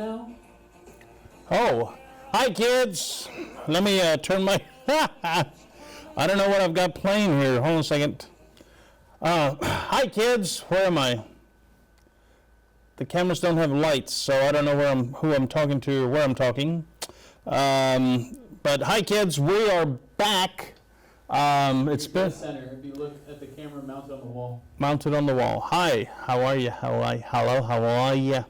on now? Oh, hi kids. Let me turn my, I don't know what I've got playing here. Hold on a second. Hi kids, where am I? The cameras don't have lights, so I don't know who I'm talking to or where I'm talking. But hi kids, we are back. It's been center. If you look at the camera mounted on the wall. Mounted on the wall. Hi, how are you? Hello, how are you?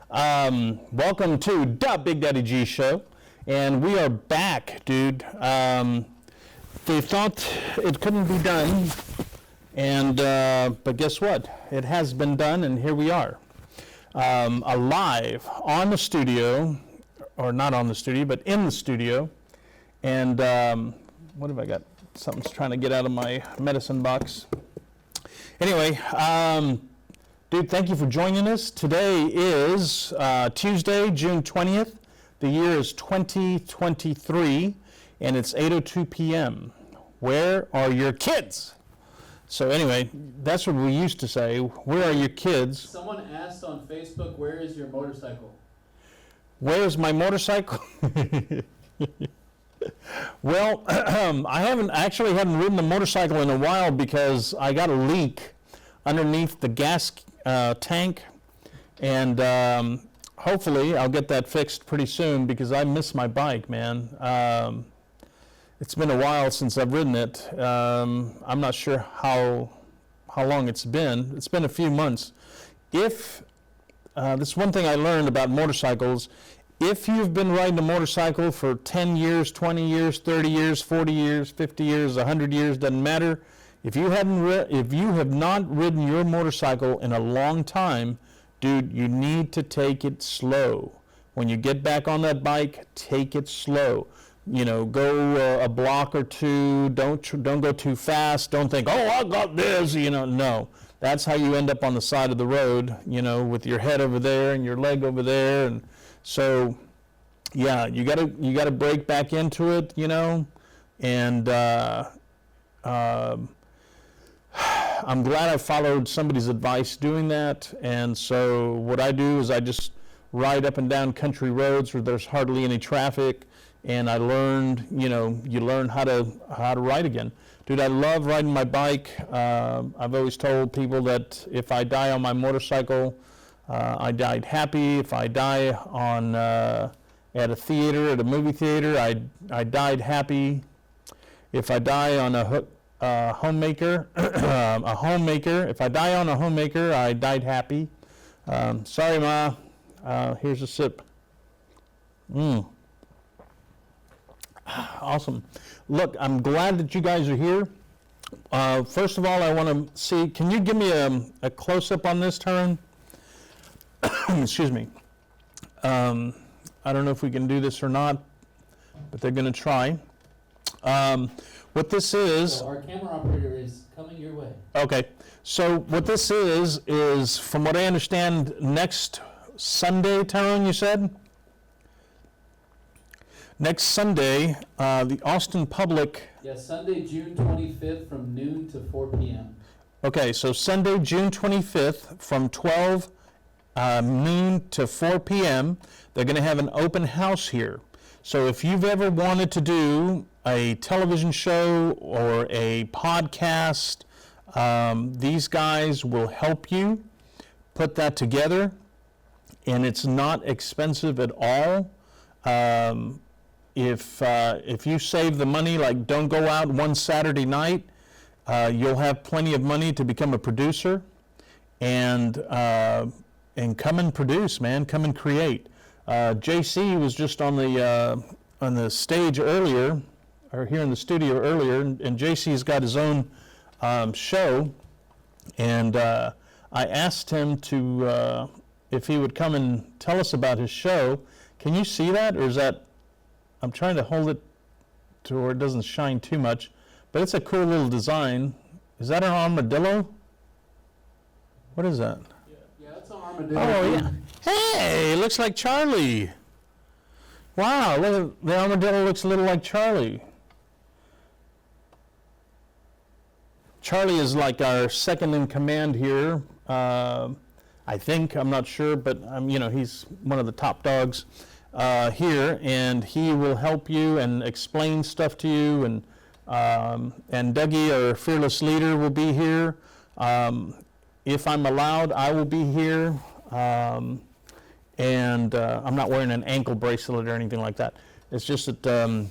Welcome to the Big Daddy G Show, and we are back, dude. They thought it couldn't be done, and but guess what? It has been done, and here we are, alive on the studio, or not on the studio, but in the studio. And what have I got? Something's trying to get out of my medicine box. Anyway, dude, thank you for joining us. Today is Tuesday, June 20th. The year is 2023, and it's 8:02 p.m. Where are your kids? So anyway, that's what we used to say. Where are your kids? Someone asked on Facebook, where is your motorcycle? Where's my motorcycle? Well, I haven't ridden a motorcycle in a while because I got a leak underneath the gas tank, and hopefully I'll get that fixed pretty soon because I miss my bike, man. It's been a while since I've ridden it. I'm not sure how long it's been. It's been a few months. This is one thing I learned about motorcycles. If you've been riding a motorcycle for 10 years, 20 years, 30 years, 40 years, 50 years, 100 years, doesn't matter. If you have not ridden your motorcycle in a long time, dude, you need to take it slow. When you get back on that bike, take it slow. You know, go a block or two. Don't go too fast. Don't think, oh, I got this. You know, no. That's how you end up on the side of the road. You know, with your head over there and your leg over there, and so, yeah, you gotta break back into it, you know, and I'm glad I followed somebody's advice doing that. And so what I do is I just ride up and down country roads where there's hardly any traffic, and I learned, you know, you learn how to ride again. Dude, I love riding my bike. I've always told people that if I die on my motorcycle, I died happy. If I die on at a theater, at a movie theater, I died happy. If I die on a homemaker, a homemaker. If I die on a homemaker, I died happy. Sorry, Ma. Here's a sip. Awesome. Look, I'm glad that you guys are here. First of all, I want to see. Can you give me a close-up on this, Taryn? Excuse me. I don't know if we can do this or not, but they're going to try. What this is... So our camera operator is coming your way. Okay. So what this is, from what I understand, next Sunday, Tyrone, you said? Next Sunday, the Austin Public... Yeah, Sunday, June 25th from noon to 4 p.m. Okay, so Sunday, June 25th from 12 noon to 4 p.m., they're going to have an open house here. So if you've ever wanted to do a television show or a podcast, these guys will help you put that together, and it's not expensive at all. If you save the money, like don't go out one Saturday night, you'll have plenty of money to become a producer, and come and produce, man. Come and create. JC was just on the stage earlier, or here in the studio earlier, and JC's got his own show, and I asked him to if he would come and tell us about his show. Can you see that, or is that? I'm trying to hold it to where it doesn't shine too much, but it's a cool little design. Is that an armadillo? What is that? Yeah, that's an armadillo. Oh, yeah. Hey, it looks like Charlie. Wow, look, the armadillo looks a little like Charlie. Charlie is like our second in command here. I think, I'm not sure, but he's one of the top dogs here, and he will help you and explain stuff to you, and Dougie, our fearless leader, will be here. If I'm allowed, I will be here, and I'm not wearing an ankle bracelet or anything like that. It's just that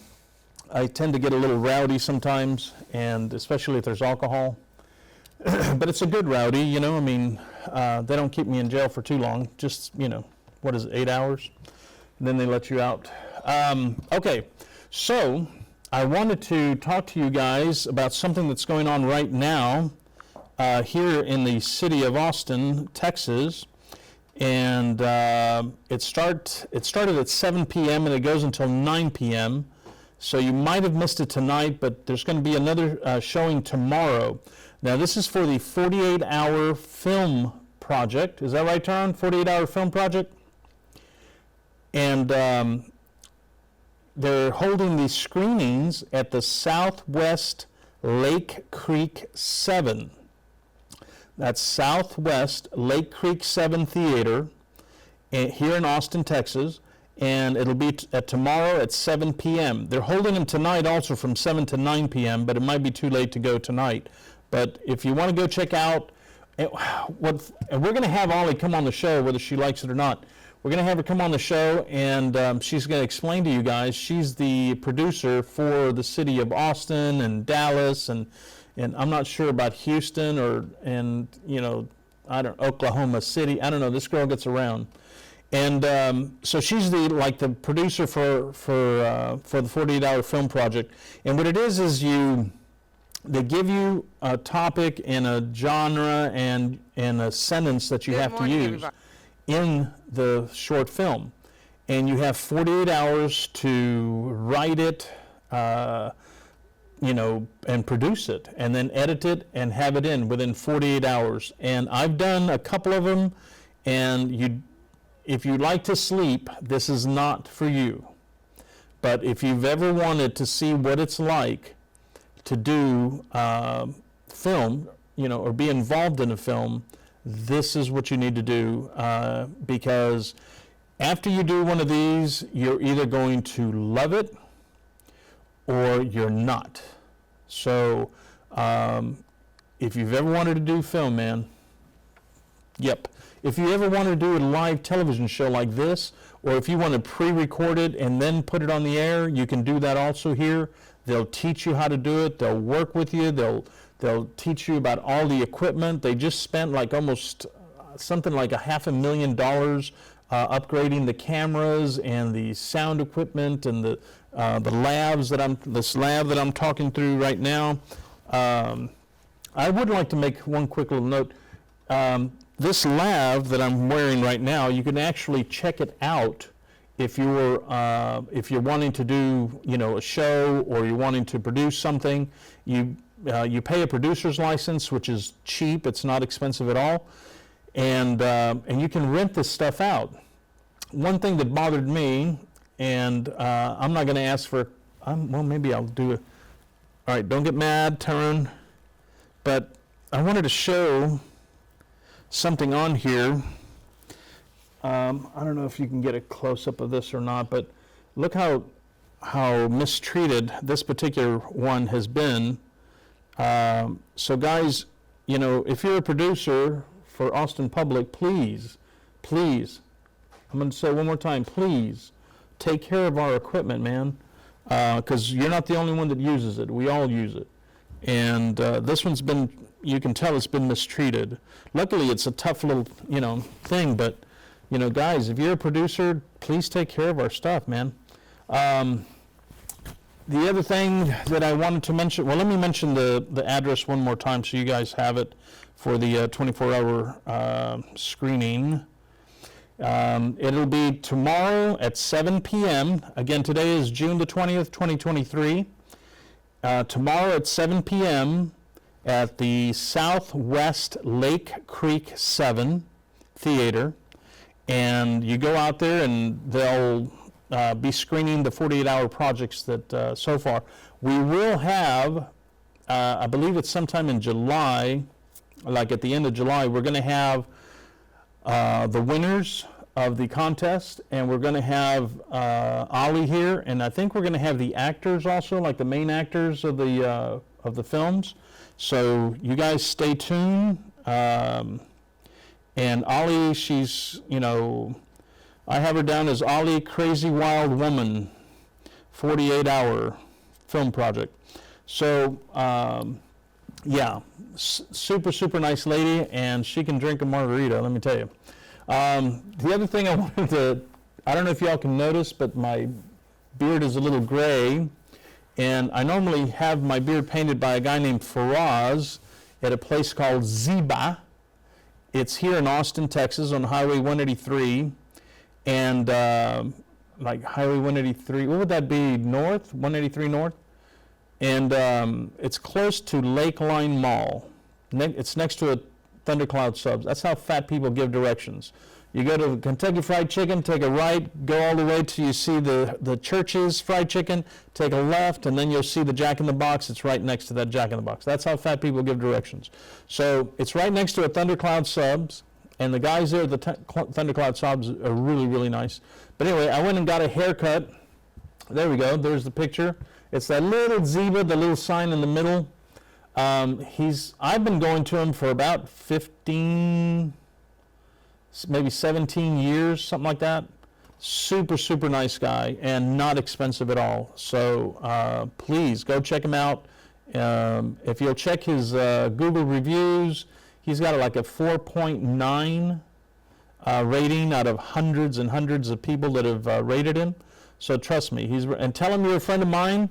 I tend to get a little rowdy sometimes, and especially if there's alcohol. But it's a good rowdy, they don't keep me in jail for too long, just, 8 hours? And then they let you out. Okay, so I wanted to talk to you guys about something that's going on right now here in the city of Austin, Texas. And it started at 7 p.m. and it goes until 9 p.m. So you might have missed it tonight, but there's going to be another showing tomorrow. Now this is for the 48-hour film project. Is that right, Taron? 48-hour film project? And they're holding these screenings at the Southwest Lake Creek 7. That's Southwest Lake Creek 7 Theater here in Austin, Texas. And it'll be tomorrow at 7 p.m. They're holding them tonight also from 7 to 9 p.m., but it might be too late to go tonight. But if you want to go check out, and we're going to have Ollie come on the show, whether she likes it or not. We're going to have her come on the show, and she's going to explain to you guys. She's the producer for the city of Austin and Dallas, and I'm not sure about Houston Oklahoma City. I don't know. This girl gets around. And so she's the producer for the 48-hour film project. And what it is they give you a topic and a genre and a sentence that you have to use in the short film. And you have 48 hours to write it, and produce it, and then edit it and have it in within 48 hours. And I've done a couple of them, and if you like to sleep, this is not for you. But if you've ever wanted to see what it's like to do film, or be involved in a film, this is what you need to do, because after you do one of these, you're either going to love it or you're not. So if you've ever wanted to do film, man, yep. If you ever want to do a live television show like this, or if you want to pre-record it and then put it on the air, you can do that also here. They'll teach you how to do it. They'll work with you. They'll teach you about all the equipment. They just spent almost something like $500,000 upgrading the cameras and the sound equipment and the labs this lab that I'm talking through right now. I would like to make one quick little note. This lav that I'm wearing right now, you can actually check it out if you're wanting to do a show, or you're wanting to produce something. You pay a producer's license, which is cheap. It's not expensive at all, and you can rent this stuff out. One thing that bothered me, and I'm not going to ask for. Maybe I'll do it. All right, don't get mad, Taryn. But I wanted to show something on here. I don't know if you can get a close-up of this or not, but look how mistreated this particular one has been. So guys, if you're a producer for Austin Public, please, I'm going to say one more time, please take care of our equipment, man, because you're not the only one that uses it. We all use it. And this one's been, you can tell it's been mistreated. Luckily, it's a tough little, thing, but, guys, if you're a producer, please take care of our stuff, man. The other thing that I wanted to mention, let me mention the address one more time so you guys have it for the 24-hour screening. It'll be tomorrow at 7 p.m. Again, today is June the 20th, 2023. Tomorrow at 7 p.m. at the Southwest Lake Creek 7 Theater. And you go out there and they'll be screening the 48-hour projects that so far. We will have, I believe it's sometime in July, like at the end of July, we're going to have the winners of the contest, and we're going to have Ollie here, and I think we're going to have the actors also, like the main actors of the films. So you guys stay tuned. And Ollie, she's, I have her down as Ollie Crazy Wild Woman, 48-hour film project. So, yeah, super, super nice lady, and she can drink a margarita, let me tell you. The other thing I wanted to, I don't know if y'all can notice, but my beard is a little gray, and I normally have my beard painted by a guy named Faraz at a place called Ziba. It's here in Austin, Texas, on Highway 183, and like Highway 183, what would that be, north? 183 north? And it's close to Lakeline Mall. It's next to a Thundercloud Subs. That's how fat people give directions. You go to Kentucky Fried Chicken, take a right, go all the way till you see the Church's Fried Chicken, take a left, and then you'll see the Jack in the Box. It's right next to that Jack in the Box. That's how fat people give directions. So it's right next to a Thundercloud Subs, and the guys there at the Thundercloud Subs are really, really nice. But anyway, I went and got a haircut. There we go. There's the picture. It's that little zebra, the little sign in the middle. I've been going to him for about 15, maybe 17 years, something like that. Super, super nice guy and not expensive at all. So please go check him out. If you'll check his Google reviews, he's got like a 4.9 rating out of hundreds and hundreds of people that have rated him. So trust me, and tell him you're a friend of mine,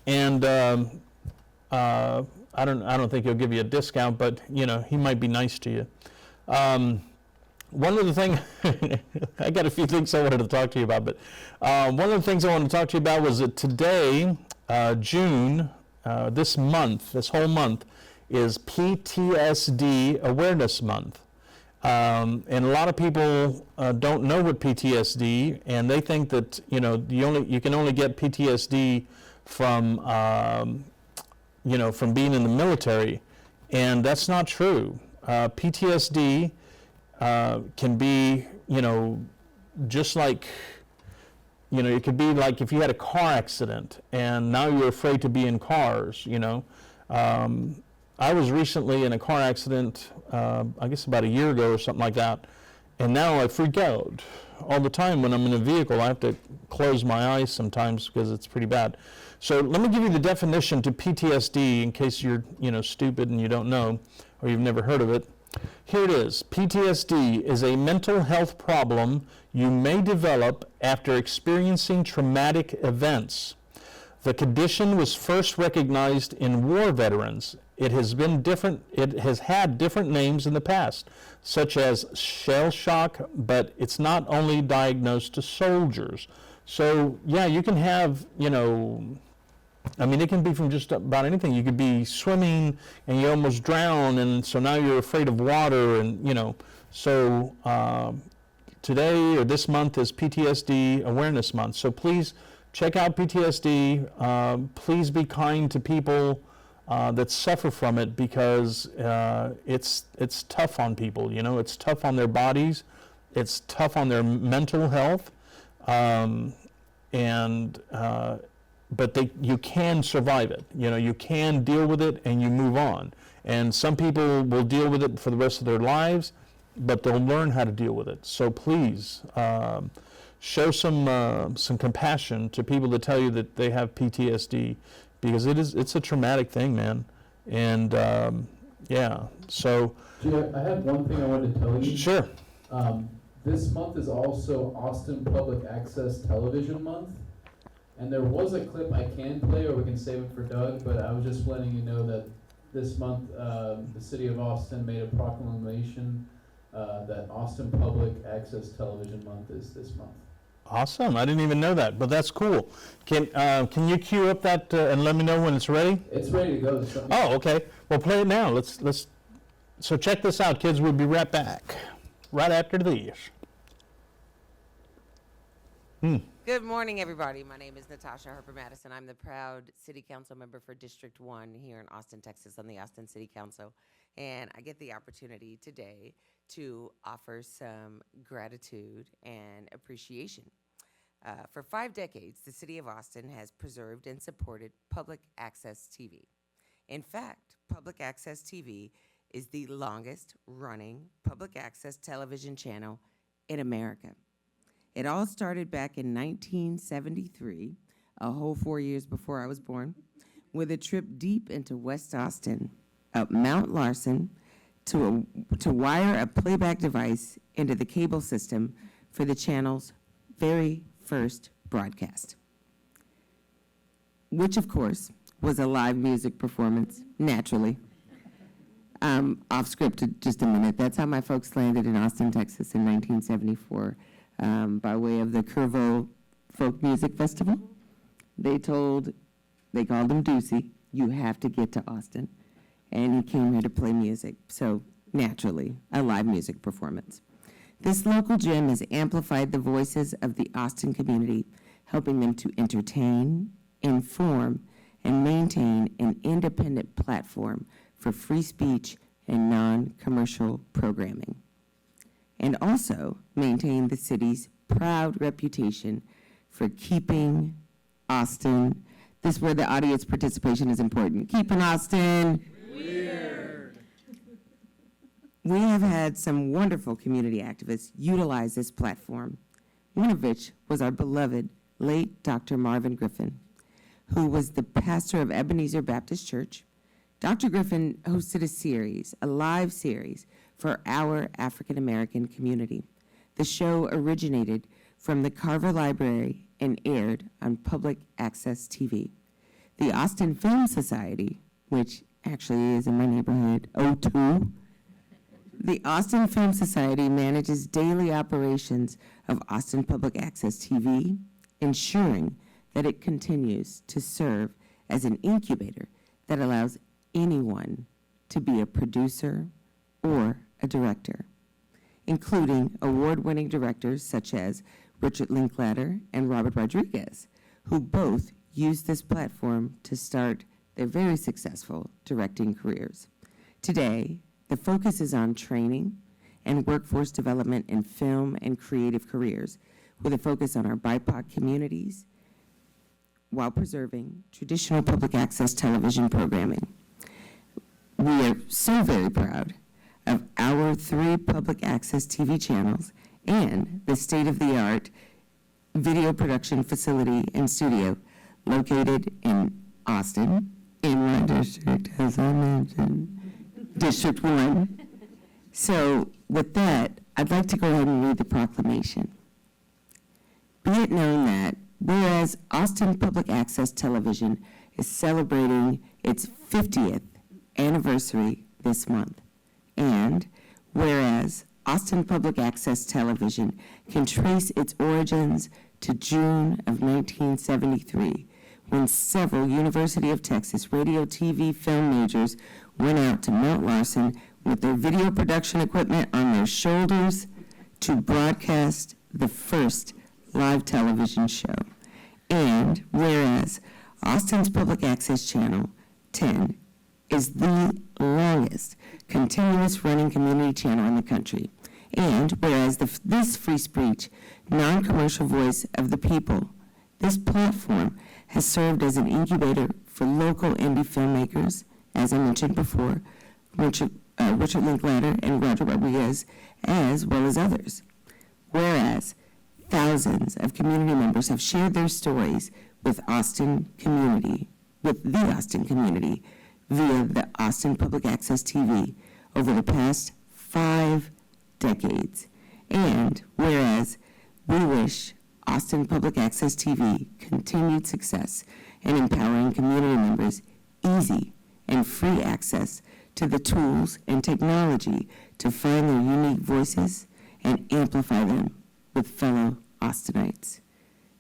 and I don't think he'll give you a discount, but he might be nice to you. One of the things I got a few things I wanted to talk to you about, but one of the things I wanted to talk to you about was that today, June, this whole month, is PTSD Awareness Month. And a lot of people don't know what PTSD, and they think that you can only get PTSD from from being in the military, and that's not true. PTSD can be just like it could be like if you had a car accident and now you're afraid to be in cars. I was recently in a car accident, I guess about a year ago or something like that, and now I freak out all the time when I'm in a vehicle. I have to close my eyes sometimes because it's pretty bad. So let me give you the definition to PTSD in case you're stupid and you don't know or you've never heard of it. Here it is. PTSD is a mental health problem you may develop after experiencing traumatic events. The condition was first recognized in war veterans. It has had different names in the past, such as shell shock, but it's not only diagnosed to soldiers. So yeah, you can have, it can be from just about anything. You could be swimming and you almost drown, and so now you're afraid of water, and So today or this month is PTSD Awareness Month. So please check out PTSD. Please be kind to people that suffer from it, because it's tough on people. It's tough on their bodies. It's tough on their mental health, but you can survive it. You can deal with it and you move on. And some people will deal with it for the rest of their lives, but they'll learn how to deal with it. So please show some compassion to people that tell you that they have PTSD, because it's a traumatic thing, man. And yeah, so. Gee, I have one thing I wanted to tell you. Sure. This month is also Austin Public Access Television Month. And there was a clip I can play, or we can save it for Doug, but I was just letting you know that this month the city of Austin made a proclamation that Austin Public Access Television Month is this month. Awesome. I didn't even know that, but that's cool. Can you cue up that and let me know when it's ready? It's ready to go. Oh, okay. Well, play it now. So check this out, kids. We'll be right back, right after this. Good morning, everybody. My name is Natasha Harper Madison. I'm the proud City Council member for District 1 here in Austin, Texas, on the Austin City Council. And I get the opportunity today to offer some gratitude and appreciation. For 5 decades, the City of Austin has preserved and supported public access TV. In fact, public access TV is the longest running public access television channel in America. It all started back in 1973, a whole 4 years before I was born, with a trip deep into West Austin, up Mount Larson, to wire a playback device into the cable system for the channel's very first broadcast, which of course was a live music performance, naturally. Off script just a minute. That's how my folks landed in Austin, Texas in 1974 by way of the Curvo Folk Music Festival. They called him Deucey, you have to get to Austin. And he came here to play music. So naturally, a live music performance. This local gym has amplified the voices of the Austin community, helping them to entertain, inform, and maintain an independent platform for free speech and non-commercial programming, and also maintain the city's proud reputation for keeping Austin, this is where the audience participation is important, keeping Austin weird. We have had some wonderful community activists utilize this platform, one of which was our beloved late Dr. Marvin Griffin, who was the pastor of Ebenezer Baptist Church. Dr. Griffin hosted a live series for our African American community. The show originated from the Carver Library and aired on public access TV. The Austin Film Society, which actually is in my neighborhood, O2, the Austin Film Society manages daily operations of Austin Public Access TV, ensuring that it continues to serve as an incubator that allows anyone to be a producer or a director, including award-winning directors such as Richard Linklater and Robert Rodriguez, who both used this platform to start their very successful directing careers. Today, the focus is on training and workforce development in film and creative careers, with a focus on our BIPOC communities while preserving traditional public access television programming. We are so very proud of our 3 public access TV channels and the state-of-the-art video production facility and studio located in Austin, in my district, as I mentioned, District 1. So with that, I'd like to go ahead and read the proclamation. Be it known that whereas Austin Public Access Television is celebrating its 50th anniversary this month, and whereas Austin Public Access Television can trace its origins to June of 1973, when several University of Texas radio, TV, film majors went out to Mount Larson with their video production equipment on their shoulders to broadcast the first live television show. And whereas Austin's Public Access Channel 10 is the longest continuous running community channel in the country, and whereas this free speech, non-commercial voice of the people, this platform has served as an incubator for local indie filmmakers, as I mentioned before, Richard Linklater and Roger Rodriguez, as well as others. Whereas thousands of community members have shared their stories with the Austin community via the Austin Public Access TV over the past 5 decades. And whereas we wish Austin Public Access TV continued success in empowering community members easy and free access to the tools and technology to find their unique voices and amplify them with fellow Austinites.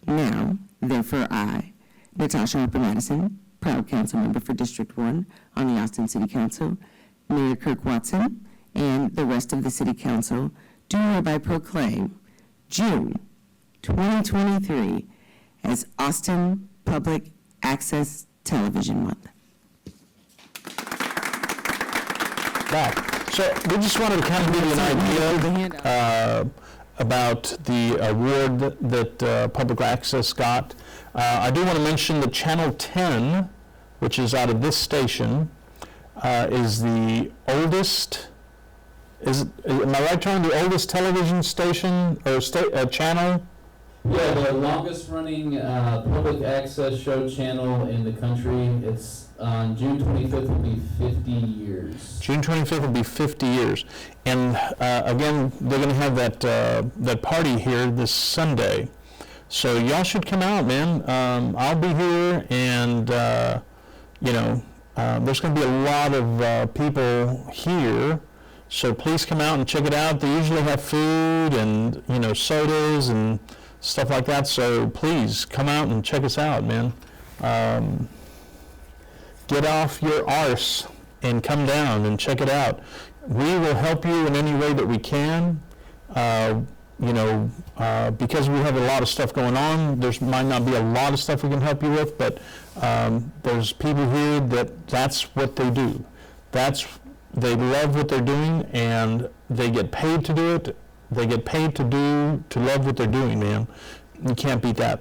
Now, therefore, I, Natasha Harper Madison, proud council member for District 1 on the Austin City Council, Mayor Kirk Watson, and the rest of the City Council, do hereby proclaim June 2023 as Austin Public Access Television Month. That So we just wanted to kind of give you an idea about the award that Public Access got. I do want to mention that Channel 10, which is out of this station, is the oldest, am I right, Tom, the oldest television station or channel? Yeah, the longest running public access show channel in the country. It's on June 25th will be 50 years. June 25th will be 50 years. And again, they're going to have that party here this Sunday. So y'all should come out, man. I'll be here, and there's going to be a lot of people here. So please come out and check it out. They usually have food and sodas and stuff like that. So please come out and check us out, man. Get off your arse and come down and check it out. We will help you in any way that we can. Because we have a lot of stuff going on, there might not be a lot of stuff we can help you with, but there's people here that's what they do. They love what they're doing, and they get paid to do it. They get paid to love what they're doing, man. You can't beat that.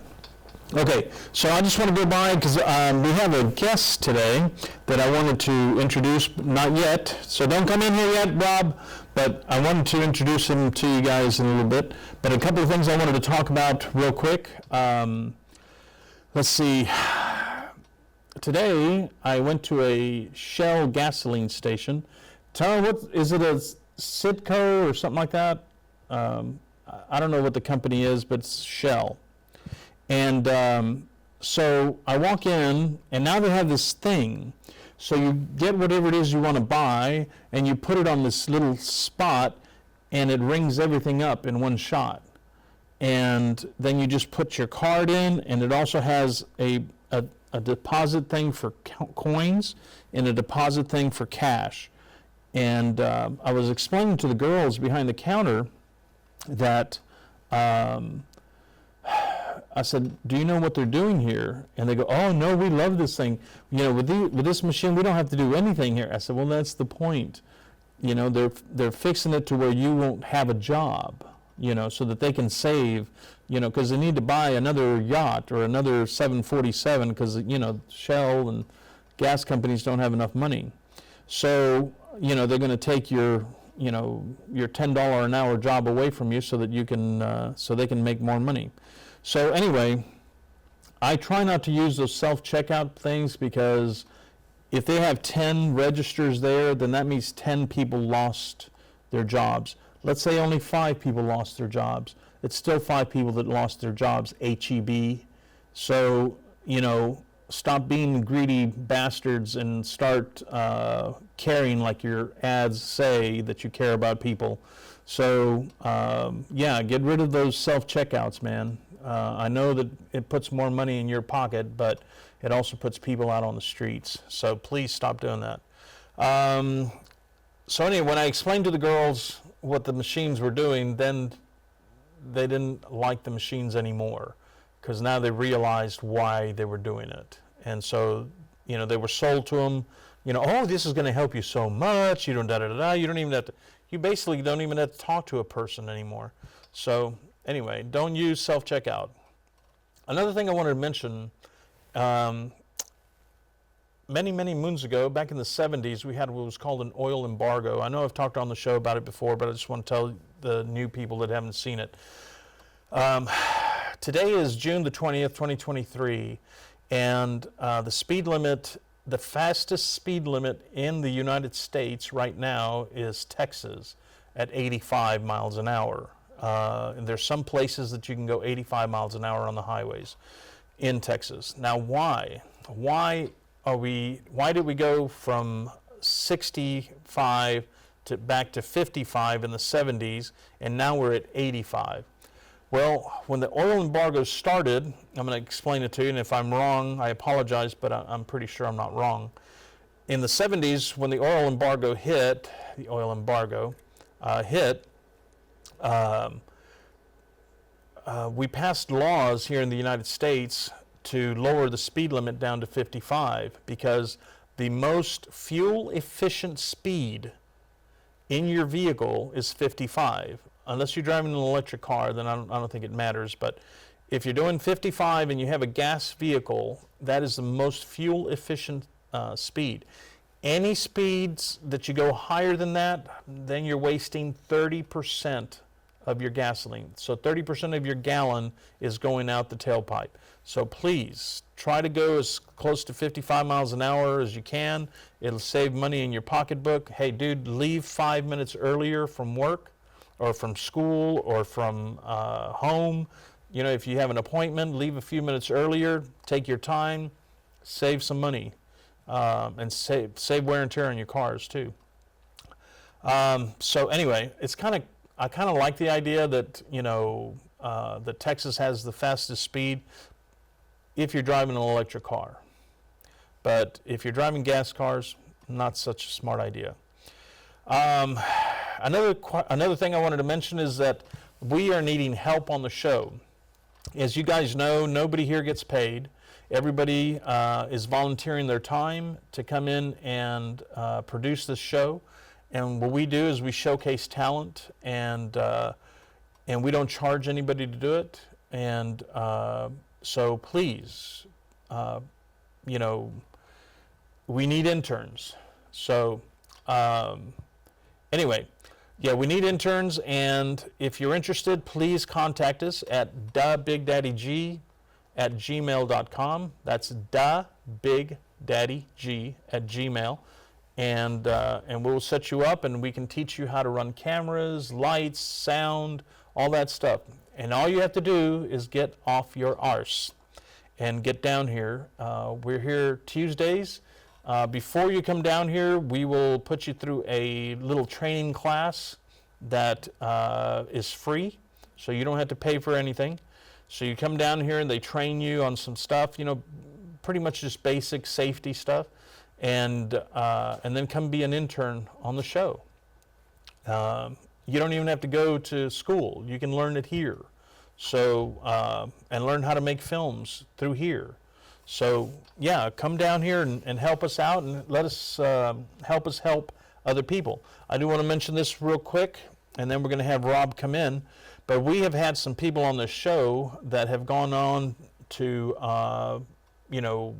Okay, so I just want to go by because we have a guest today that I wanted to introduce, not yet, so don't come in here yet, Rob, but I wanted to introduce him to you guys in a little bit. But a couple of things I wanted to talk about real quick. Let's see. Today, I went to a Shell gasoline station. Tell me, is it a Citgo or something like that? I don't know what the company is, but it's Shell. And so I walk in, and now they have this thing. So you get whatever it is you want to buy, and you put it on this little spot, and it rings everything up in one shot. And then you just put your card in, and it also has a deposit thing for coins and a deposit thing for cash. And I was explaining to the girls behind the counter that I said, do you know what they're doing here? And they go, oh, no, we love this thing. With this machine, we don't have to do anything here. I said, well, that's the point. They're fixing it to where you won't have a job, so that they can save, because they need to buy another yacht or another 747 because, Shell and gas companies don't have enough money. So, they're going to take your $10 an hour job away from you so that you can, so they can make more money. So anyway, I try not to use those self-checkout things because if they have 10 registers there, then that means 10 people lost their jobs. Let's say only 5 people lost their jobs. It's still 5 people that lost their jobs, HEB. So, stop being greedy bastards and start caring like your ads say that you care about people. So, get rid of those self-checkouts, man. I know that it puts more money in your pocket, but it also puts people out on the streets. So please stop doing that. So anyway, when I explained to the girls what the machines were doing, then they didn't like the machines anymore because now they realized why they were doing it. And so, they were sold to them, oh, this is going to help you so much. You don't You don't even have to. You basically don't even have to talk to a person anymore. So anyway, don't use self-checkout. Another thing I wanted to mention, many, many moons ago, back in the 70s, we had what was called an oil embargo. I know I've talked on the show about it before, but I just want to tell the new people that haven't seen it. Today is June the 20th, 2023, and the speed limit, the fastest speed limit in the United States right now is Texas at 85 miles an hour. And there's some places that you can go 85 miles an hour on the highways in Texas. Now, why? Why did we go from 65 back to 55 in the 70s, and now we're at 85? Well, when the oil embargo started, I'm going to explain it to you, and if I'm wrong, I apologize, but I'm pretty sure I'm not wrong. In the 70s, when the oil embargo hit, we passed laws here in the United States to lower the speed limit down to 55 because the most fuel efficient speed in your vehicle is 55. Unless you're driving an electric car, then I don't think it matters. But if you're doing 55 and you have a gas vehicle, that is the most fuel efficient speed. Any speeds that you go higher than that, then you're wasting 30% of your gasoline. So 30% of your gallon is going out the tailpipe. So please try to go as close to 55 miles an hour as you can. It'll save money in your pocketbook. Hey, dude, leave 5 minutes earlier from work or from school or from home. You know, if you have an appointment, leave a few minutes earlier, take your time, save some money, and save wear and tear on your cars too. So anyway, I kind of like the idea that, you know, that Texas has the fastest speed if you're driving an electric car. But if you're driving gas cars, not such a smart idea. Another thing I wanted to mention is that we are needing help on the show. As you guys know, nobody here gets paid. Everybody is volunteering their time to come in and produce this show. And what we do is we showcase talent, and we don't charge anybody to do it. And so please, you know, we need interns. So anyway, yeah, we need interns, and if you're interested, please contact us at thebigdaddyg@gmail.com. That's thebigdaddyg@gmail. And we'll set you up, and we can teach you how to run cameras, lights, sound, all that stuff. And all you have to do is get off your arse and get down here. We're here Tuesdays. Before you come down here, we will put you through a little training class that is free, so you don't have to pay for anything. So you come down here and they train you on some stuff, you know, pretty much just basic safety stuff. And then come be an intern on the show. You don't even have to go to school. You can learn it here. So, and learn how to make films through here. So, yeah, come down here and help us out, and let us help other people. I do want to mention this real quick, and then we're going to have Rob come in. But we have had some people on this show that have gone on to, to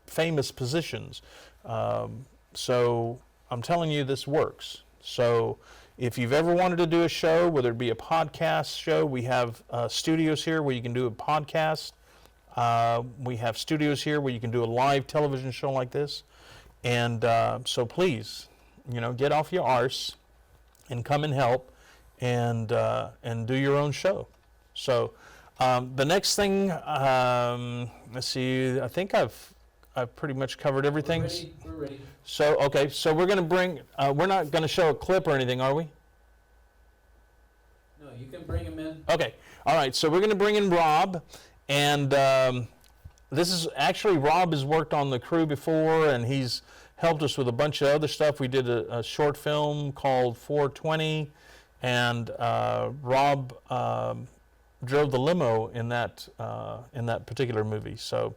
famous positions. So I'm telling you, this works. So if you've ever wanted to do a show, whether it be a podcast show, we have studios here where you can do a podcast. We have studios here where you can do a live television show like this. And so please, you know, get off your arse and come and help and do your own show. So the next thing, let's see, I think I've pretty much covered everything. We're ready. So, okay, so we're going to bring, we're not going to show a clip or anything, are we? No, you can bring him in. Okay, all right, so we're going to bring in Rob, and this is, actually Rob has worked on the crew before, and he's helped us with a bunch of other stuff. We did a short film called 420, and Rob drove the limo in that particular movie. So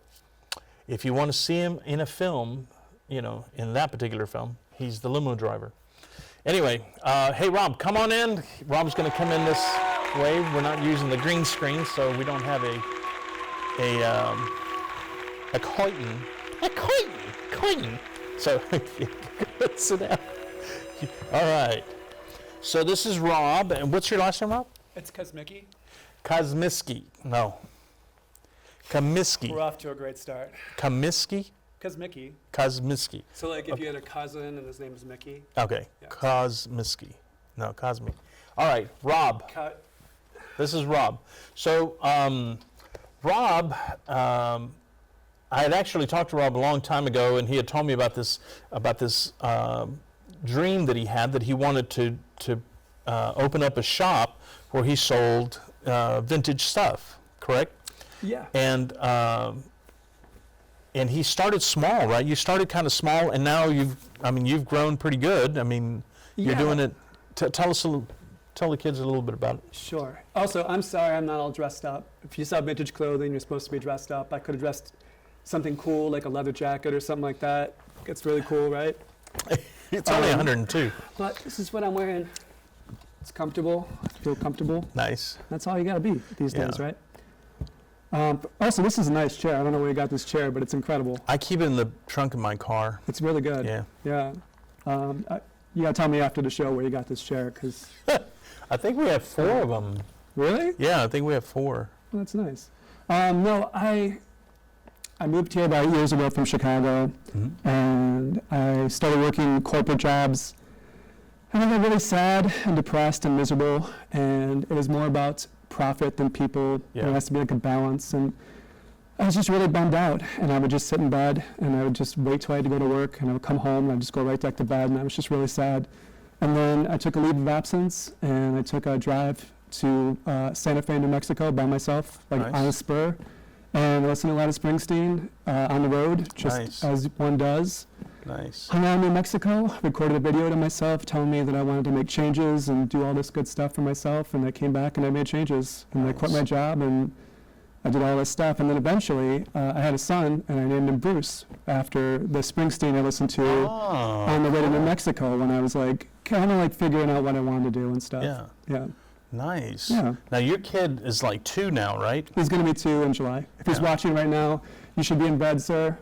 if you want to see him in a film, you know, in that particular film, he's the limo driver. Anyway, hey Rob, come on in. Rob's going to come in this way. We're not using the green screen, so we don't have a curtain. So sit down. All right. So this is Rob, and what's your last name, Rob? It's Kuzmicki. Kuzmicki. No. Kuzmicki. We're off to a great start. Kuzmicki? Kuzmicki. Kuzmicki. So like if you had a cousin and his name is Mickey. Okay. Yeah. Kuzmicki. No, Kuzmicki. All right, Rob. Cut. This is Rob. So, Rob, I had actually talked to Rob a long time ago, and he had told me about this dream that he had, that he wanted to open up a shop where he sold vintage stuff. Correct? Yeah. And he started small, right? You started kind of small, and now you've grown pretty good. I mean, you're Yeah. doing it. Tell the kids a little bit about it. Sure. Also, I'm sorry I'm not all dressed up. If you saw vintage clothing, you're supposed to be dressed up. I could have dressed something cool, like a leather jacket or something like that. It's really cool, right? It's only 102. But this is what I'm wearing. It's comfortable. I feel comfortable. Nice. That's all you gotta be these Yeah. days, right? Also, this is a nice chair. I don't know where you got this chair, but it's incredible. I keep it in the trunk of my car. It's really good. Yeah. Yeah. You gotta tell me after the show where you got this chair, because I think we have 4 of them. really? Yeah, I think we have 4. Well, that's nice. No, I moved here about 8 years ago from Chicago, and I started working corporate jobs. And I got really sad and depressed and miserable, and it was more about profit than people. Yeah. There has to be like a balance, and I was just really bummed out. And I would just sit in bed, and I would just wait till I had to go to work, and I would come home, and I'd just go right back to bed, and I was just really sad. And then I took a leave of absence, and I took a drive to Santa Fe, New Mexico by myself, like Nice. on a spur, and listened to a lot of Springsteen on the road, just Nice. as one does. Nice. Hung out in New Mexico, recorded a video to myself telling me that I wanted to make changes and do all this good stuff for myself, and I came back and I made changes, and I quit my job, and I did all this stuff, and then eventually I had a son, and I named him Bruce after the Springsteen I listened to on the way to New Mexico when I was like, kind of like figuring out what I wanted to do and stuff. Yeah. Yeah. Nice. Yeah. Now your kid is like 2 now, right? He's going to be 2 in July. If he's Yeah. watching right now, you should be in bed, sir.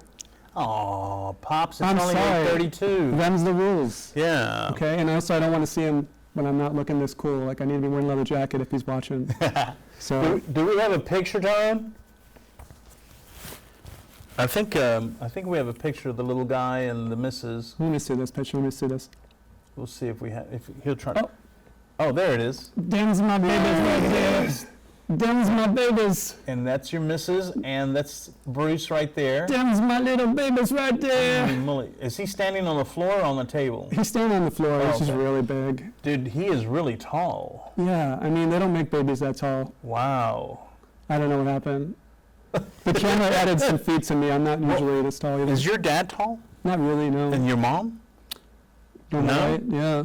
Oh, Pops, it's I'm only sorry. 8:32. Them's the rules. Yeah. Okay, and also I don't want to see him when I'm not looking this cool. Like I need to be wearing a leather jacket if he's watching. So Do we have a picture, Tom? I think we have a picture of the little guy and the missus. let me see this picture. Let me see this. We'll see if we have. If he'll try. Oh. Oh, there it is. Them's my babies right there. Them's my babies. And that's your missus, and that's Bruce right there. Them's my little babies right there. Holy moly. Is he standing on the floor or on the table? He's standing on the floor. Oh, This is okay. really big. Dude, he is really tall. Yeah, I mean they don't make babies that tall. Wow. I don't know what happened. The camera added some feet to me. I'm not usually this tall either. Is your dad tall? Not really, no. And your mom? Am I no? right? Yeah.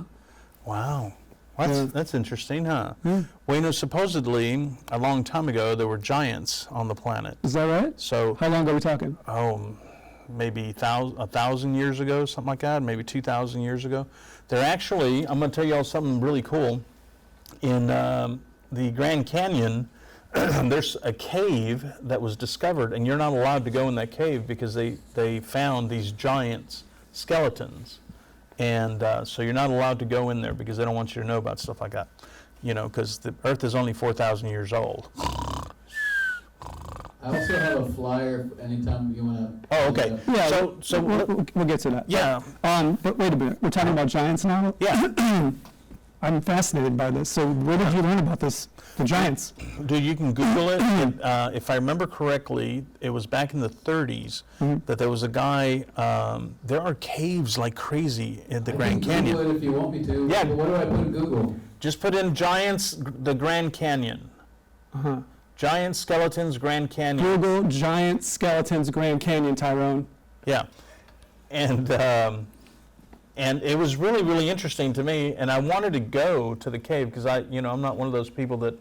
Wow. Yeah. That's interesting, huh? Yeah. Well, you know, supposedly, a long time ago, there were giants on the planet. Is that right? So, How long are we talking? maybe 1,000 years ago, something like that, maybe 2,000 years ago. They're actually, I'm going to tell you all something really cool. In the Grand Canyon, there's a cave that was discovered, and you're not allowed to go in that cave because they found these giant skeletons. And so you're not allowed to go in there because they don't want you to know about stuff like that. You know, because the Earth is only 4,000 years old. I also have a flyer anytime you want to. Oh, okay. Yeah. So we'll get to that. yeah, But wait a minute. We're talking about giants now. yeah. I'm fascinated by this. So where did you learn about this? The giants. Dude, you can Google it. If I remember correctly, it was back in the 30s that there was a guy. There are caves like crazy in the Grand Canyon. Google it if you want me to. Yeah. What do I put in Google? Just put in giants, the Grand Canyon. Uh-huh. Giant skeletons, Grand Canyon. Google giant skeletons, Grand Canyon, Tyrone. Yeah, and it was really, really interesting to me. And I wanted to go to the cave because I'm not one of those people that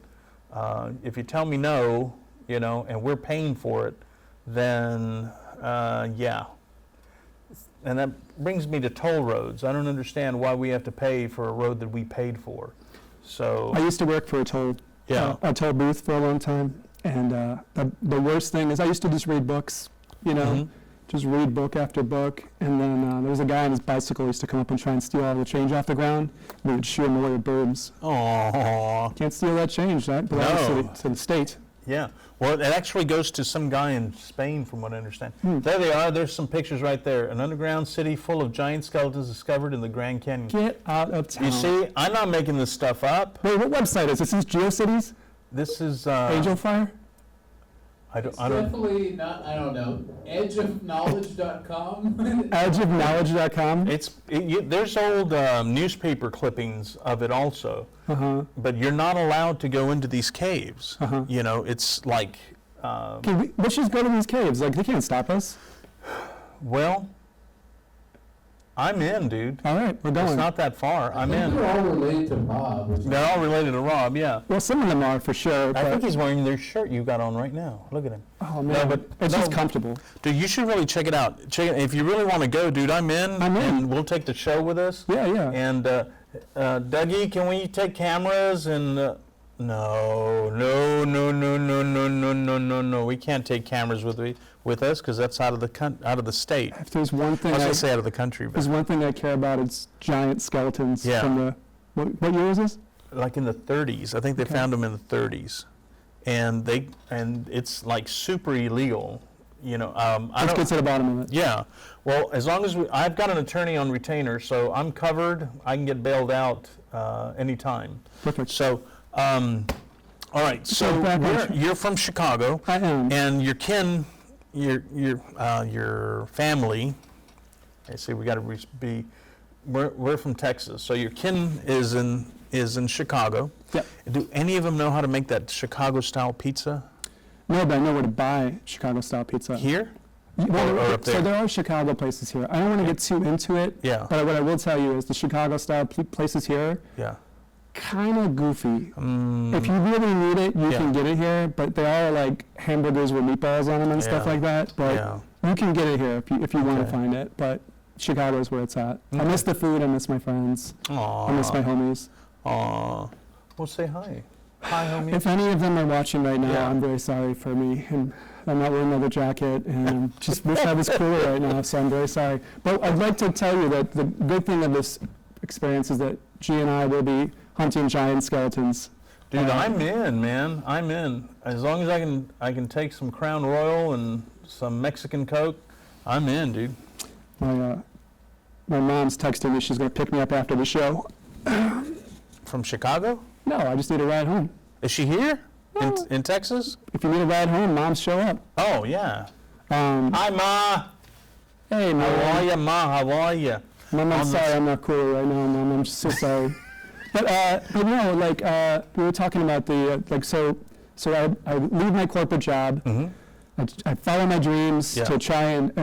if you tell me no, and we're paying for it, then yeah. And that brings me to toll roads. I don't understand why we have to pay for a road that we paid for. So I used to work for a toll booth for a long time, and the worst thing is I used to just read books, just read book after book, and then there was a guy on his bicycle who used to come up and try and steal all the change off the ground. We would shoot him away with boobs. Aww. Can't steal that change. That belongs No. to the state. Yeah. Well, it actually goes to some guy in Spain, from what I understand. There they are. There's some pictures right there. An underground city full of giant skeletons discovered in the Grand Canyon. Get out of town. You see, I'm not making this stuff up. Wait, what website is this? Is GeoCities? This is Angel Fire? It's definitely not, I don't know, edgeofknowledge.com. Edgeofknowledge.com? There's old newspaper clippings of it also, Uh-huh. but you're not allowed to go into these caves. Uh-huh. It's like, Let's just go to these caves. Like, they can't stop us. well, I'm in, dude. All right, we're It's going. not that far. I'm I think in. they're all related to Rob. which is- They're all related to Rob, yeah. Well, some of them are for sure. I But, think he's wearing their shirt you got on right now. Look at him. oh man, but- it's no. just comfortable. Dude, you should really check it out. Check it, if you really want to go, dude, I'm in. I'm in. And we'll take the show with us. Yeah, yeah. And Dougie, can we take cameras and no, we can't take cameras with us because that's out of the state. If there's one I thing was gonna say out of the country, there's but one thing I care about, it's giant skeletons Yeah. from the, what year is this? like in the 30s. I think they Okay. found them in the 30s, and it's like super illegal. You know, I Let's don't. get to the bottom of it. Yeah. Well, as long as I've got an attorney on retainer, so I'm covered. I can get bailed out anytime. Perfect. So, all right. So back on you're from Chicago, I am. and your family. I see. We got to be. We're from Texas, so your kin is in Chicago. Yep. Do any of them know how to make that Chicago-style pizza No, but I know where to buy Chicago-style pizza. here? Well, or up there? So there are Chicago places here. I don't want to get too into it, Yeah. but what I will tell you is the Chicago-style places here, Yeah. kind of goofy. Mm, If you really need it, you Yeah. can get it here, but they are like hamburgers with meatballs on them and stuff Yeah. like that. But yeah. you can get it here if you want to Okay. find it. But Chicago is where it's at. I Okay. miss the food. I miss my friends. I miss my homies. Aw. Well, say hi. Hi, homie. If any of them are watching right now, Yeah. I'm very sorry for me. And I'm not wearing another jacket, and just wish I was cooler right now. So I'm very sorry. But I'd like to tell you that the good thing of this experience is that G and I will be hunting giant skeletons. Dude, I'm in, man. I'm in. As long as I can take some Crown Royal and some Mexican Coke, I'm in, dude. My mom's texting me. She's going to pick me up after the show. From Chicago? No, I just need a ride home. Is she here? In Texas? If you need a ride home, moms show up. Oh, yeah. Um, Hi, Ma. hey, How are Mom. ya, Ma? How are ya? Mom, I'm On the- sorry, I'm not cool right now, Mom. I'm just so sorry. But no, like we were talking about the so I leave my corporate job. Mm-hmm. I follow my dreams Yeah. to try and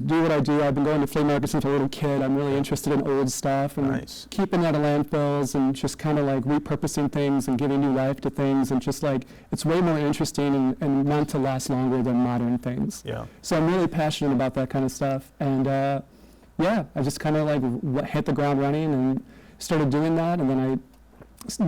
do what I do. I've been going to flea markets since a little kid. I'm really interested in old stuff and Nice. keeping out of landfills and just kind of like repurposing things and giving new life to things and just like it's way more interesting and meant to last longer than modern things. Yeah. So I'm really passionate about that kind of stuff. And yeah, I just kind of like hit the ground running and started doing that. And then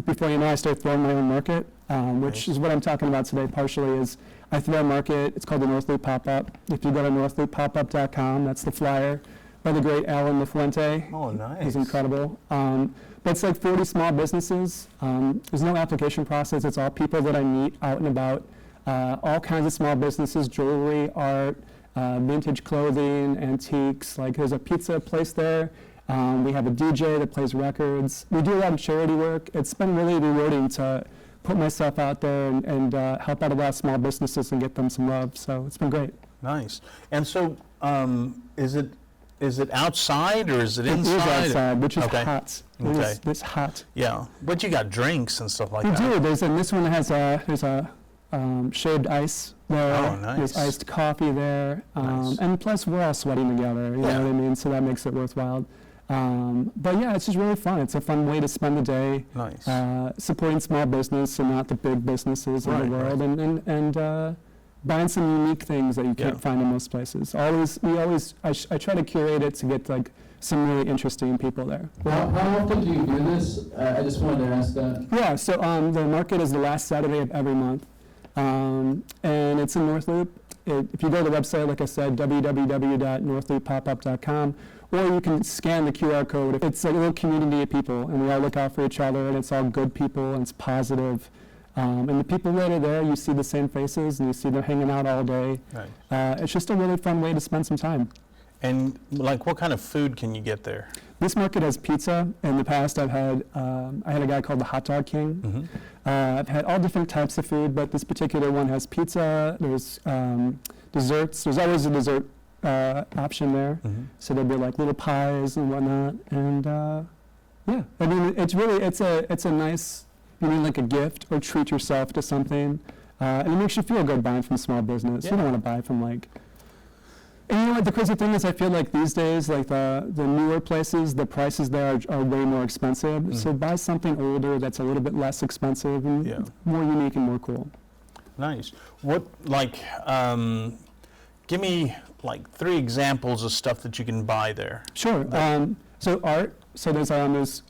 before you know, I started throwing my own market, which Nice. is what I'm talking about today partially is I throw a market. It's called the North Loop Pop-Up. If you go to northlooppopup.com, that's the flyer by the great Alan LaFuente. Oh, nice. He's incredible. But it's like 40 small businesses. There's no application process. It's all people that I meet out and about. All kinds of small businesses, jewelry, art, vintage clothing, antiques. Like there's a pizza place there. We have a DJ that plays records. We do a lot of charity work. It's been really rewarding to put myself out there and help out a lot of small businesses and get them some love. So it's been great. Nice. And so, is it outside or is it inside? It is outside, which is Okay. hot. Okay. It's hot. Yeah. But you got drinks and stuff like We that. do. This one has there's a shaved ice there. Oh, nice. There's iced coffee there. Nice. And plus, we're all sweating together. You Yeah. know what I mean? So that makes it worthwhile. But yeah, it's just really fun. It's a fun way to spend the day. Nice. Supporting small business and not the big businesses in Right, the world, and buying some unique things that you can't Yeah. find in most places. I try to curate it to get like some really interesting people there. How often do you do this? I just wanted to ask that. Yeah, so the market is the last Saturday of every month, and it's in North Loop. If you go to the website, like I said, www.northlooppopup.com, or you can scan the QR code. It's a little community of people, and we all look out for each other, and it's all good people, and it's positive. And the people that are there, you see the same faces, and you see them hanging out all day. Nice. It's just a really fun way to spend some time. And like, what kind of food can you get there? This market has pizza. In the past, I had a guy called the Hot Dog King. Mm-hmm. I've had all different types of food, but this particular one has pizza. There's desserts. There's always a dessert option there. Mm-hmm. So there'll be like little pies and whatnot. And yeah, I mean, it's a nice, you need like a gift or treat yourself to something. And it makes you feel good buying from small business. Yeah. You don't want to buy from like, And you know what, the crazy thing is I feel like these days, like the newer places, the prices there are way more expensive. So buy something older that's a little bit less expensive and more unique and more cool. Nice. What, like, give me like 3 examples of stuff that you can buy there. Sure. So art. So there's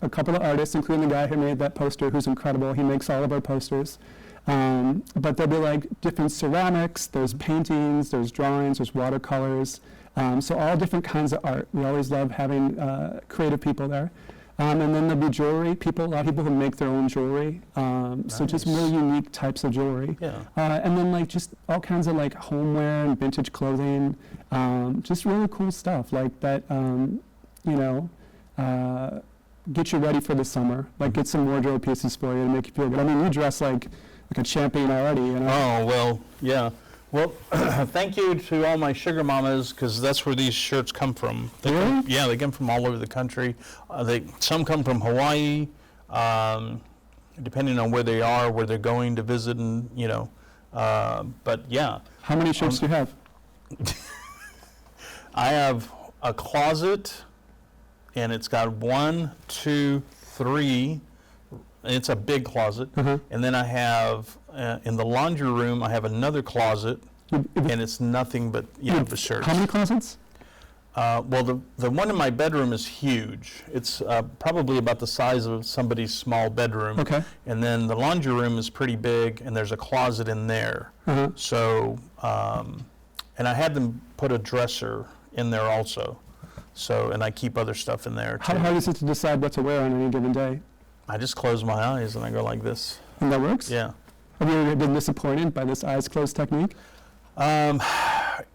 a couple of artists, including the guy who made that poster, who's incredible. He makes all of our posters. But there'll be like different ceramics, there's paintings, there's drawings, there's watercolors. So all different kinds of art. We always love having creative people there. And then there'll be jewelry. A lot of people who make their own jewelry. So just really unique types of jewelry. Yeah. And then like just all kinds of like homeware and vintage clothing. Just really cool stuff like that, get you ready for the summer. Like get some wardrobe pieces for you to make you feel good. I mean, you dress like a champion already, you know? Oh, well, yeah. Well, thank you to all my sugar mamas, because that's where these shirts come from. Really? Yeah, they come from all over the country. Some come from Hawaii, depending on where they are, where they're going to visit, and, but yeah. How many shirts do you have? I have a closet, and it's got 1, 2, 3. It's a big closet. And then I have, in the laundry room, I have another closet, and it's nothing but, the shirts. How many closets? Well, the one in my bedroom is huge. It's probably about the size of somebody's small bedroom. Okay. And then the laundry room is pretty big, and there's a closet in there. So, and I had them put a dresser in there also. So, and I keep other stuff in there too. How hard is it to decide what to wear on any given day? I just close my eyes and I go like this. And that works? Yeah. Have you ever been disappointed by this eyes closed technique?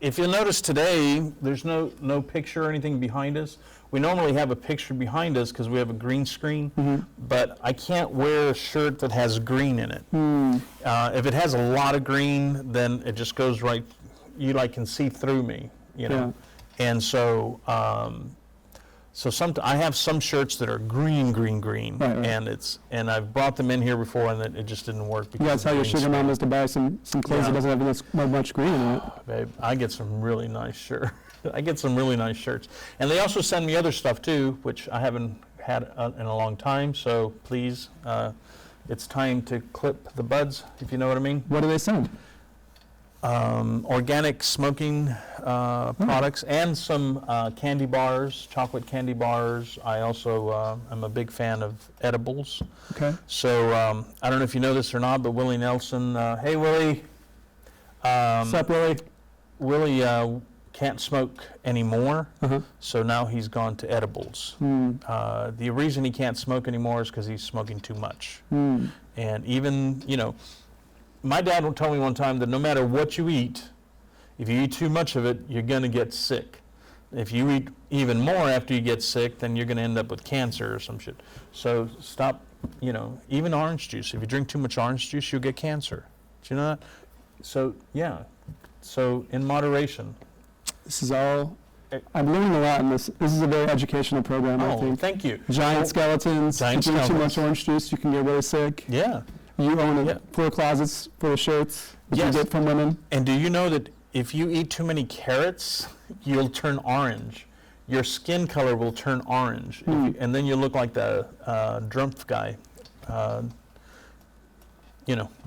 If you'll notice today, there's no picture or anything behind us. We normally have a picture behind us because we have a green screen, but I can't wear a shirt that has green in it. If it has a lot of green, then it just goes right, you like can see through me, Yeah. And so, I have some shirts that are green, Right. and I've brought them in here before, and it just didn't work. Yeah, that's how your sugar mom is to buy some clothes that doesn't have much green in it. Babe, I get some really nice shirts. I get some really nice shirts, and they also send me other stuff too, which I haven't had in a long time. So please, it's time to clip the buds, if you know what I mean. What do they send? Organic smoking products and some candy bars, chocolate candy bars. I also am a big fan of edibles. Okay. So I don't know if you know this or not, but Willie Nelson, hey Willie. What's up, Willie? Willie can't smoke anymore, so now he's gone to edibles. The reason he can't smoke anymore is because he's smoking too much. And even, my dad told me one time that no matter what you eat, if you eat too much of it, you're going to get sick. If you eat even more after you get sick, then you're going to end up with cancer or some shit. So stop, even orange juice. If you drink too much orange juice, you'll get cancer. Do you know that? So, yeah. So in moderation. This is all, I'm learning a lot in this. This is a very educational program, I think. Thank you. Giant skeletons. Giant if you drink too skeletons. much orange juice, you can get really sick. Yeah. You own 4 closets full of shirts that you get from women. And do you know that if you eat too many carrots, you'll turn orange? Your skin color will turn orange. And then you look like the Drumpf guy. I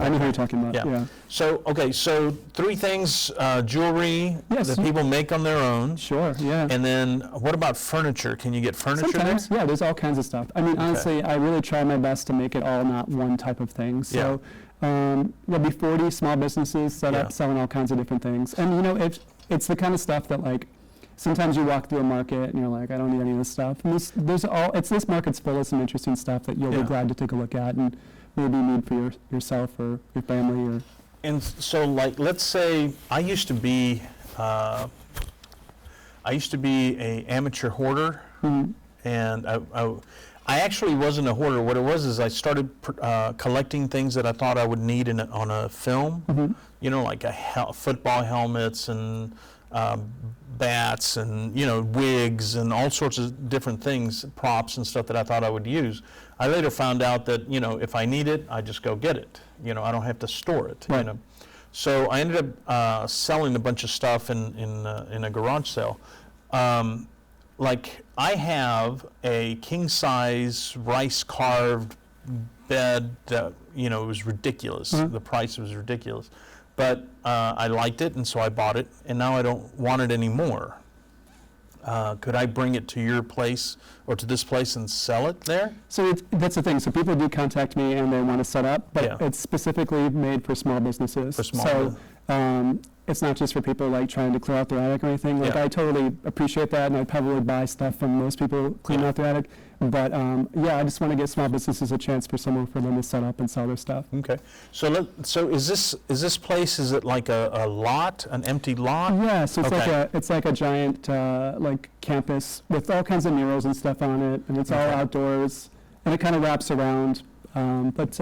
know who you're talking about. Yeah. So, okay, so 3 things, jewelry that people make on their own. Sure, yeah. And then what about furniture? Can you get furniture Sometimes, there? yeah, there's all kinds of stuff. I mean, honestly, I really try my best to make it all not one type of thing. So there'll be 40 small businesses set up selling all kinds of different things. And, it's the kind of stuff that, like, sometimes you walk through a market and you're like, I don't need any of this stuff. And this market's full of some interesting stuff that you'll be glad to take a look at and maybe need for yourself or your family or. And so, like, let's say I used to be a amateur hoarder, and I actually wasn't a hoarder. What it was is I started collecting things that I thought I would need on a film. Like football helmets and bats and wigs and all sorts of different things, props and stuff that I thought I would use. I later found out that if I need it, I just go get it. I don't have to store it. Right. So I ended up selling a bunch of stuff in a garage sale. Like I have a king size rice carved bed. You know, it was ridiculous. Mhm. The price was ridiculous, but I liked it, and so I bought it. And now I don't want it anymore. Could I bring it to your place or to this place and sell it there? So that's the thing. So people do contact me and they want to set up, but Yeah. it's specifically made for small businesses. For small so business. it's not just for people like trying to clear out their attic or anything. Like Yeah. I totally appreciate that, and I'd probably buy stuff from most people cleaning Yeah. out their attic. But yeah, I just want to give small businesses a chance for them to set up and sell their stuff. Okay. So is this place? Is it like a lot, an empty lot? Yeah, so Okay. it's like a giant like campus with all kinds of murals and stuff on it, and it's all Okay. outdoors, and it kind of wraps around. But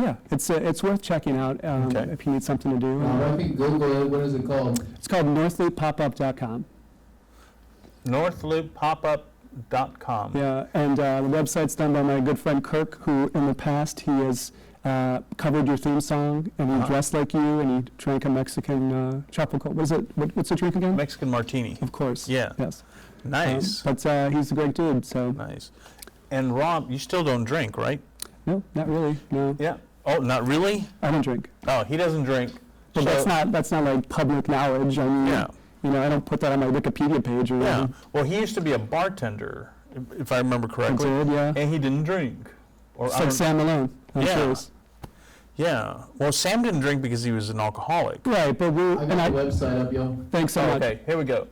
yeah, it's worth checking out Okay. if you need something to do. I can Google it. What is it called? It's called northlooppopup.com. Northlooppopup.com. Yeah, and the website's done by my good friend Kirk, who in the past he has covered your theme song, and he Uh-huh. dressed like you, and he drank a Mexican tropical. What is it? What's the drink again? Mexican martini. Of course. Yeah. Yes. Nice. But he's a great dude. So Nice. And Rob, you still don't drink, right? no, not really. No, Yeah. Oh, not really? I don't drink. Oh, he doesn't drink. But So- that's not like public knowledge. I mean, Yeah. you know, I don't put that on my Wikipedia page or Yeah. anything. Well, he used to be a bartender, if I remember I correctly, did, yeah. and he didn't drink. Or It's I like don't- Sam Malone. I'm Yeah. sure. Yeah. Well, Sam didn't drink because he was an alcoholic. Right, but I got the website up, yo. thanks so much. Okay, here we go.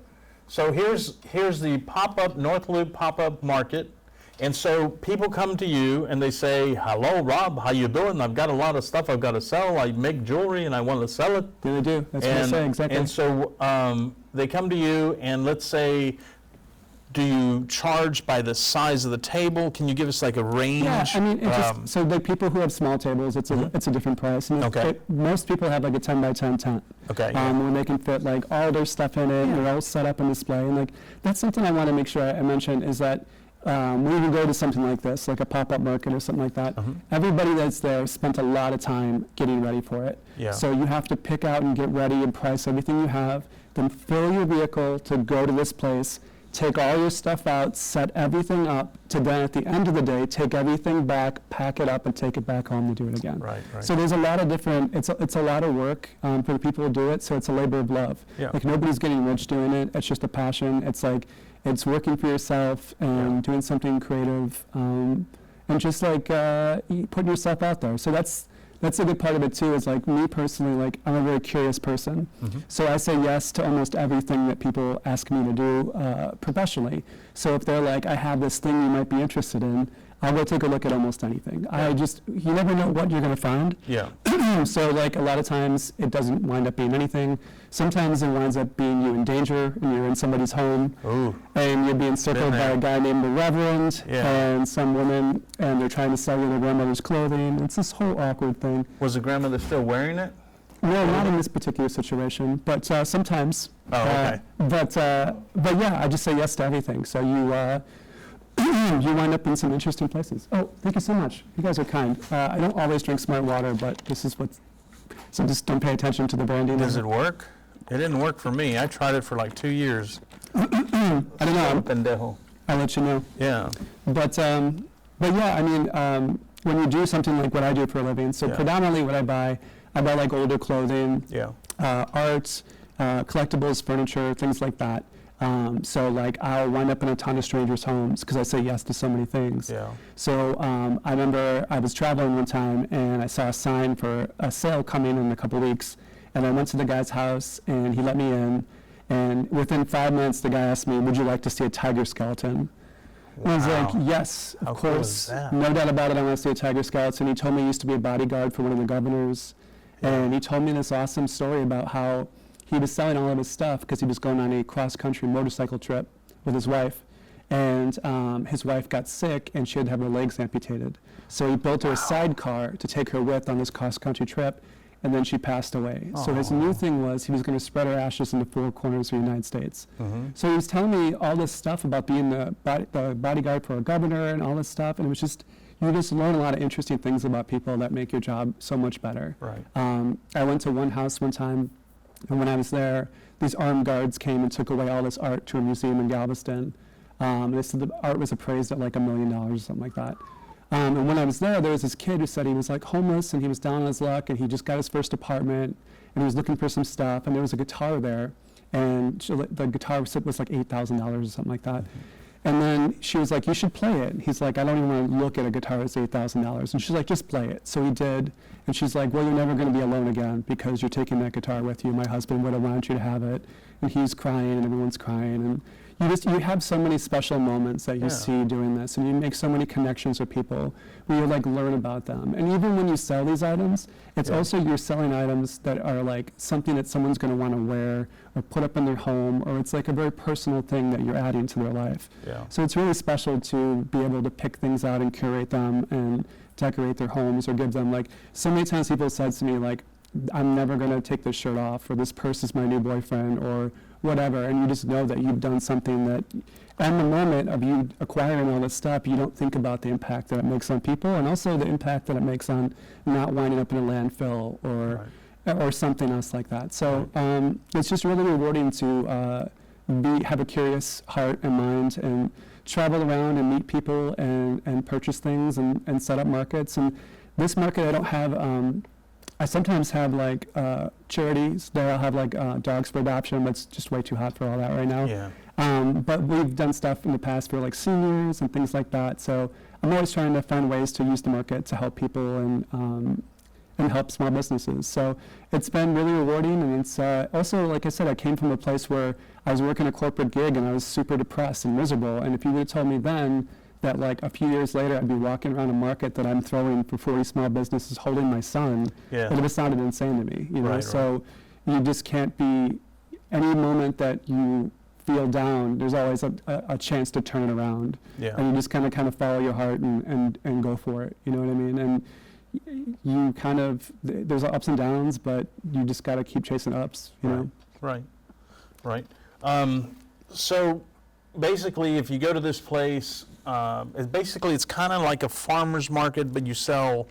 So here's the pop-up, North Loop pop-up market. And so people come to you and they say, hello, Rob, how you doing? I've got a lot of stuff I've got to sell. I make jewelry and I want to sell it. Yeah, they do. That's what I say, exactly. And so they come to you and let's say, do you charge by the size of the table? Can you give us like a range? Yeah, I mean, so like people who have small tables, it's a different price. And Okay. most people have like a 10 by 10 tent. Okay. When they can fit like all their stuff in it, and they're all set up and display. And like that's something I want to make sure I mention is that when we go to something like this, like a pop-up market or something like that, everybody that's there spent a lot of time getting ready for it. Yeah. So you have to pick out and get ready and price everything you have, then fill your vehicle to go to this place, take all your stuff out, set everything up, to then at the end of the day, take everything back, pack it up, and take it back home to do it again. Right, right. So there's a lot of different, it's a lot of work for the people who do it, so it's a labor of love. Yeah. Like nobody's getting rich doing it, it's just a passion. It's like, it's working for yourself and Yeah. doing something creative, and just like putting yourself out there. So that's a good part of it too, is like me personally, like I'm a very curious person. So I say yes to almost everything that people ask me to do professionally. So if they're like, I have this thing you might be interested in, I'll go take a look at almost anything. You never know what you're gonna find. Yeah. So like a lot of times it doesn't wind up being anything. Sometimes it winds up being you in danger and you're in somebody's home Ooh. and you're being circled by there. a guy named the Reverend Yeah. and some woman, and they're trying to sell you their grandmother's clothing. It's this whole awkward thing. Was the grandmother still wearing it? No, not in this particular situation, but sometimes. Oh, okay. But yeah, I just say yes to everything. So you you wind up in some interesting places. Oh, thank you so much. You guys are kind. I don't always drink smart water, but this is what. So just don't pay attention to the branding. Does it work? It didn't work for me. I tried it for like 2 years. I don't know. Pendejo. I'll let you know. Yeah. But yeah, I mean, when you do something like what I do for a living, so Yeah. predominantly what I buy like older clothing, Yeah. art, collectibles, furniture, things like that. So like I'll wind up in a ton of strangers' homes because I say yes to so many things. Yeah. So I remember I was traveling one time and I saw a sign for a sale coming in a couple weeks, and I went to the guy's house and he let me in, and within 5 minutes the guy asked me, "Would you like to see a tiger skeleton?" And I was like, Wow. yes, How of cool is course, that? no doubt about it, I want to see a tiger skeleton. He told me he used to be a bodyguard for one of the governors, and he told me this awesome story about how he was selling all of his stuff because he was going on a cross-country motorcycle trip with his wife, and his wife got sick and she had to have her legs amputated. So he built her a sidecar to take her with on this cross-country trip, and then she passed away. So his new thing was he was going to spread her ashes in the 4 corners of the United States. So he was telling me all this stuff about being the bodyguard for a governor and all this stuff, and it was just you just learn a lot of interesting things about people that make your job so much better. Right. I went to one house one time, and when I was there, these armed guards came and took away all this art to a museum in Galveston. They said the art was appraised at like $1 million or something like that. And when I was there was this kid who said he was like homeless and he was down on his luck and he just got his first apartment and he was looking for some stuff, and there was a guitar there, and the guitar was like $8,000 or something like that. And then she was like, you should play it. And he's like, I don't even want to look at a guitar that's $8,000. And she's like, just play it. So he did. And she's like, well, you're never going to be alone again because you're taking that guitar with you. My husband would have wanted you to have it. And he's crying and everyone's crying. And you have so many special moments that you see doing this. And you make so many connections with people where you like learn about them. And even when you sell these items, it's also you're selling items that are like something that someone's going to want to wear or put up in their home, or it's like a very personal thing that you're adding to their life. Yeah. So it's really special to be able to pick things out and curate them and decorate their homes or give them, like, so many times people have said to me, like, I'm never going to take this shirt off, or this purse is my new boyfriend, or whatever, and you just know that you've done something that, in the moment of you acquiring all this stuff, you don't think about the impact that it makes on people, and also the impact that it makes on not winding up in a landfill or something else like that. So it's just really rewarding to have a curious heart and mind and travel around and meet people and purchase things and set up markets. And this market I don't have, I sometimes have like charities there. I'll have like dogs for adoption, but it's just way too hot for all that right now. Yeah. But we've done stuff in the past for like seniors and things like that. So I'm always trying to find ways to use the market to help people and help small businesses. So it's been really rewarding, and it's also, like I said, I came from a place where I was working a corporate gig and I was super depressed and miserable. And if you would have told me then that like a few years later I'd be walking around a market that I'm throwing for 40 small businesses holding my son, it would have sounded insane to me. You know, Right, so you just can't be, any moment that you feel down, there's always a chance to turn it around. Yeah. And you just kind of follow your heart and go for it. You know what I mean? And you kind of, there's ups and downs, but you just got to keep chasing ups, you know? Right. So basically, if you go to this place, it's kind of like a farmer's market, but you sell,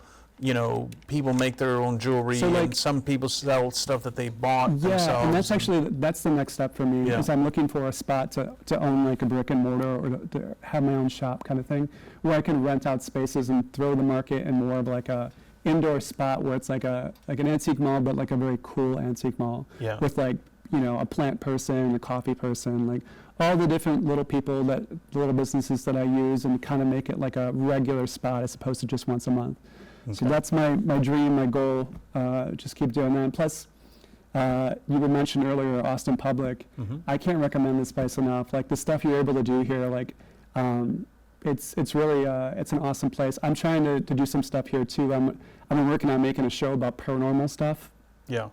people make their own jewelry, So, like, and some people sell stuff that they bought themselves. Yeah, and that's the next step for me, because I'm looking for a spot to own like a brick and mortar, or to have my own shop kind of thing, where I can rent out spaces and throw the market in more of like a indoor spot where it's like an antique mall, but like a very cool antique mall. Yeah. With like, a plant person, a coffee person, like all the different little people little businesses that I use, and kind of make it like a regular spot as opposed to just once a month. Okay. So that's my dream, my goal, just keep doing that. And plus, you were mentioned earlier, Austin Public. Mm-hmm. I can't recommend this place enough. Like the stuff you're able to do here, like it's really, it's an awesome place. I'm trying to do some stuff here too. I've been working on making a show about paranormal stuff. Yeah.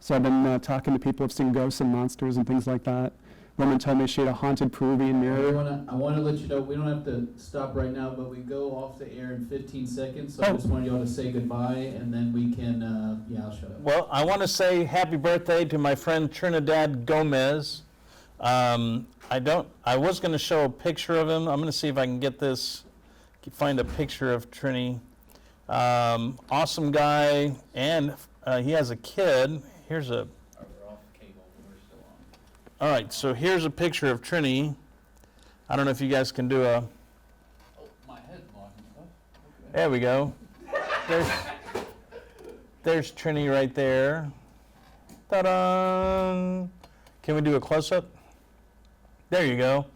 So I've been talking to people who've seen ghosts and monsters and things like that. Woman told me she had a haunted Peruvian mirror. I want to let you know, we don't have to stop right now, but we go off the air in 15 seconds, so I just wanted y'all to say goodbye, and then we can, I'll shut up. Well, I want to say happy birthday to my friend Trinidad Gomez. I was going to show a picture of him. I'm going to see if I can find a picture of Trini. Awesome guy, and he has a kid. We're off cable, but we're still on. All right, so here's a picture of Trini. I don't know if you guys can do a... Oh, my head's blocking stuff. Okay. There we go. There's Trini right there. Ta-da! Can we do a close-up? There you go.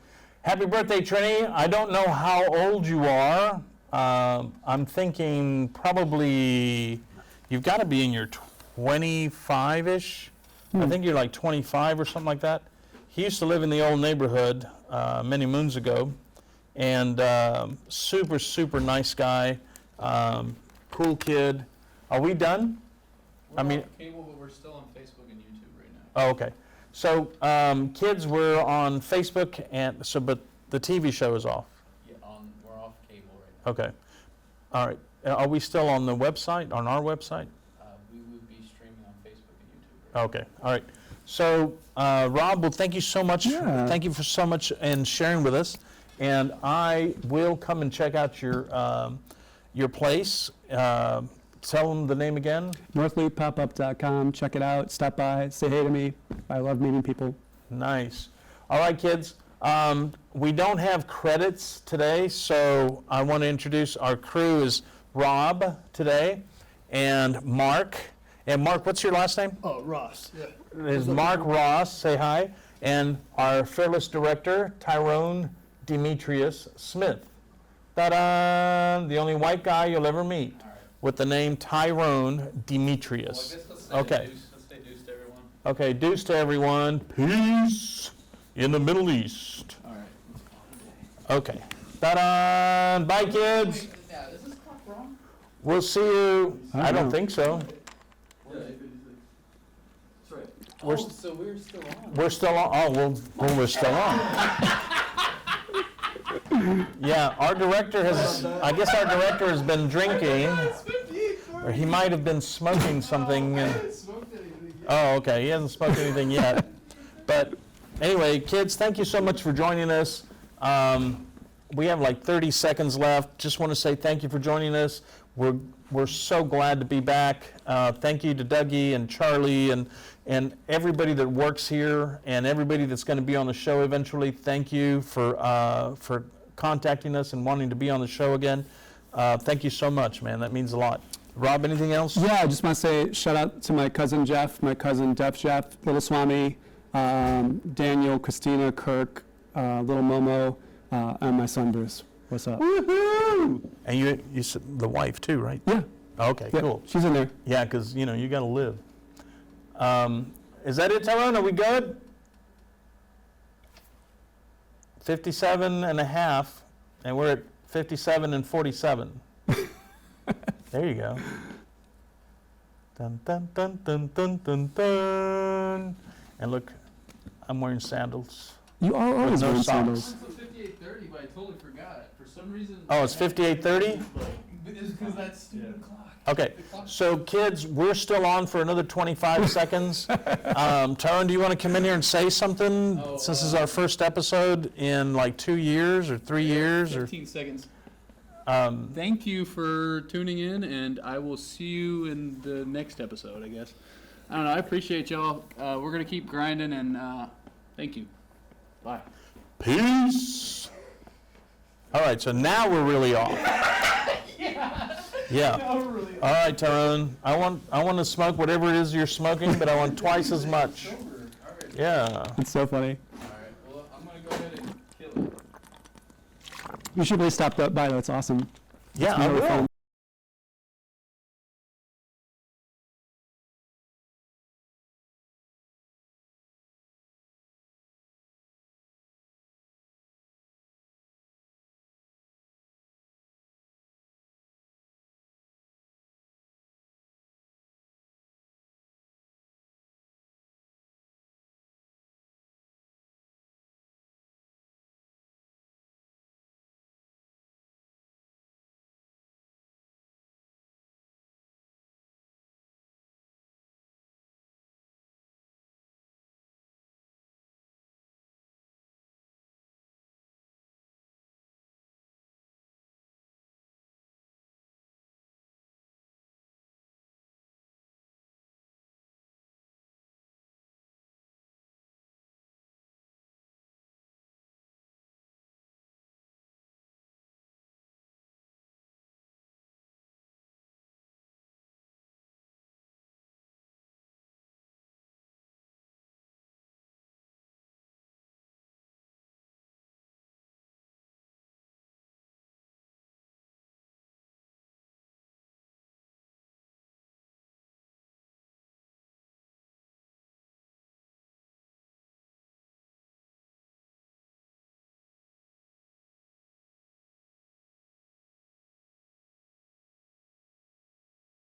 Happy birthday, Trini. I don't know how old you are. I'm thinking probably you've got to be in your 25-ish. I think you're like 25 or something like that. He used to live in the old neighborhood many moons ago, and super, super nice guy, cool kid. Are we done? We're off cable, but we're still on Facebook and YouTube right now. Oh, okay. So kids, we're on Facebook, but the TV show is off. Yeah, we're off cable right now. Okay. All right. Are we still on the website, on our website? We would be streaming on Facebook and YouTube right now. Okay. All right. So, Rob, well, thank you so much. Yeah. Thank you for so much and sharing with us. And I will come and check out your place. Tell them the name again. northlooppopup.com. Check it out. Stop by. Say hey to me. I love meeting people. Nice. All right, kids. We don't have credits today, so I want to introduce our crew is Rob today and Mark. And Mark, what's your last name? Oh, Ross, yeah. Is Mark Ross. Say hi. And our fearless director, Tyrone Demetrius Smith. Ta-da! The only white guy you'll ever meet with the name Tyrone Demetrius. Okay. Let's say deuce to everyone. Okay, deuce to everyone. Peace in the Middle East. All right. Okay. Ta-da! Bye, kids. Yeah, is this clock wrong? We'll see you. I I don't know. think so. Yeah, that's right. We're Oh, so we're still on. We're still on. Oh, well, we're still on. Yeah, our director has, I guess our director has been drinking. Or he might have been smoking something. Oh, okay, he hasn't smoked anything yet. But anyway, kids, thank you so much for joining us. We have like 30 seconds left. Just want to say thank you for joining us. We're so glad to be back. Thank you to Dougie and Charlie and everybody that works here and everybody that's going to be on the show eventually. Thank you for contacting us and wanting to be on the show again. Thank you so much, man. That means a lot. Rob, anything else? Yeah, I just want to say shout out to my cousin Jeff, my cousin Deaf Jeff, Little Swami, Daniel, Christina, Kirk, Little Momo, and my son Bruce. What's up? Woohoo! And you said the wife too, right? Yeah. Okay, Yeah, cool. she's in there. Yeah, because you got to live. Is that it, Tyrone? Are we good? 57 and a half, and we're at 57 and 47. There you go. Dun, dun, dun, dun, dun, dun, dun. And look, I'm wearing sandals. You are always no wearing socks. sandals. Until 58:30, but I totally forgot. For some reason. Oh, it's 58:30? It's because that stupid clock. Okay, so kids, we're still on for another 25 seconds. Tyrone, do you want to come in here and say something? Oh, Since this is our first episode in like 2 years or 3 years or 15 seconds. um, Thank you for tuning in, and I will see you in the next episode, I guess. I don't know. I appreciate y'all. We're going to keep grinding, and thank you. Bye. peace. All right, so now we're really off. Yeah. All right, Tyrone. I want to smoke whatever it is you're smoking, but I want twice as much. All right. Yeah. It's so funny. All right. Well, I'm gonna go ahead and kill it. You should really stop by though. It's awesome. Yeah, It's I really will. fun.